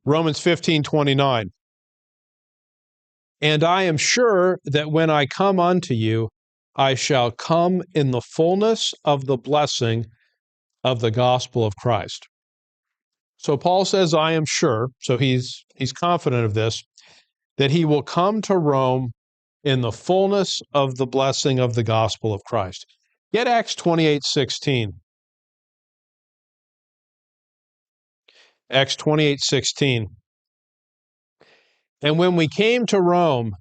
Romans 15:29. And I am sure that when I come unto you, I shall come in the fullness of the blessing of the gospel of Christ. So Paul says, I am sure, so he's confident of this, that he will come to Rome in the fullness of the blessing of the gospel of Christ. Get Acts 28:16. Acts 28:16. And when we came to Rome,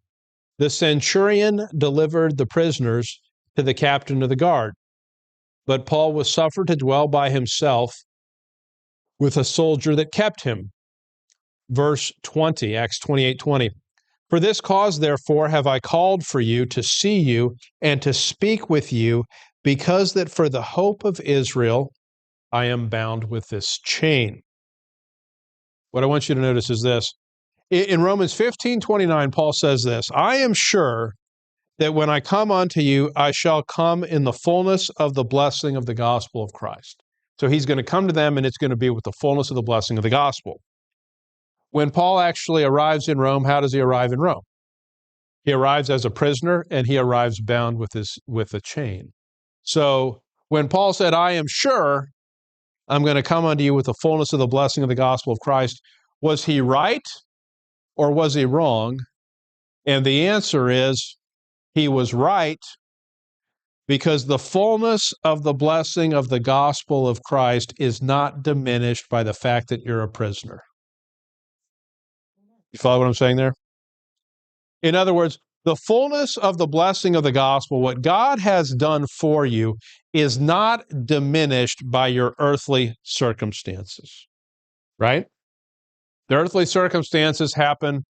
the centurion delivered the prisoners to the captain of the guard, but Paul was suffered to dwell by himself with a soldier that kept him. Verse 20, Acts 28:20. For this cause, therefore, have I called for you to see you and to speak with you, because that for the hope of Israel I am bound with this chain. What I want you to notice is this. In Romans 15:29, Paul says this, I am sure that when I come unto you, I shall come in the fullness of the blessing of the gospel of Christ. So he's going to come to them, and it's going to be with the fullness of the blessing of the gospel. When Paul actually arrives in Rome, how does he arrive in Rome? He arrives as a prisoner, and he arrives bound with a chain. So when Paul said, I am sure I'm going to come unto you with the fullness of the blessing of the gospel of Christ, was he right or was he wrong? And the answer is, he was right, because the fullness of the blessing of the gospel of Christ is not diminished by the fact that you're a prisoner. You follow what I'm saying there? In other words, the fullness of the blessing of the gospel, what God has done for you, is not diminished by your earthly circumstances, right? The earthly circumstances happen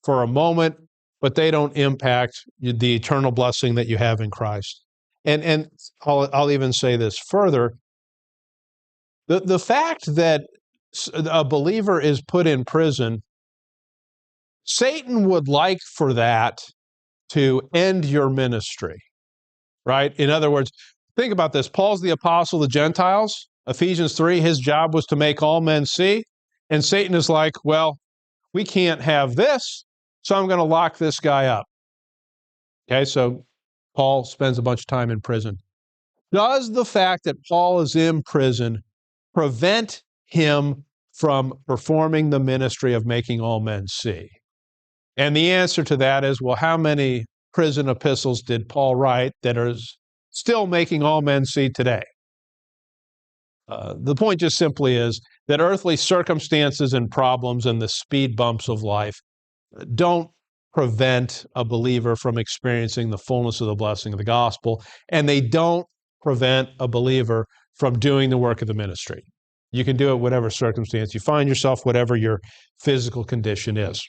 for a moment, but they don't impact the eternal blessing that you have in Christ. And I'll even say this further. The fact that a believer is put in prison, Satan would like for that to end your ministry, right? In other words, think about this. Paul's the apostle of the Gentiles. Ephesians 3, his job was to make all men see. And Satan is like, well, we can't have this, so I'm going to lock this guy up. Okay, so Paul spends a bunch of time in prison. Does the fact that Paul is in prison prevent him from performing the ministry of making all men see? And the answer to that is, well, how many prison epistles did Paul write that are still making all men see today? The point just simply is that earthly circumstances and problems and the speed bumps of life don't prevent a believer from experiencing the fullness of the blessing of the gospel, and they don't prevent a believer from doing the work of the ministry. You can do it whatever circumstance you find yourself, whatever your physical condition is.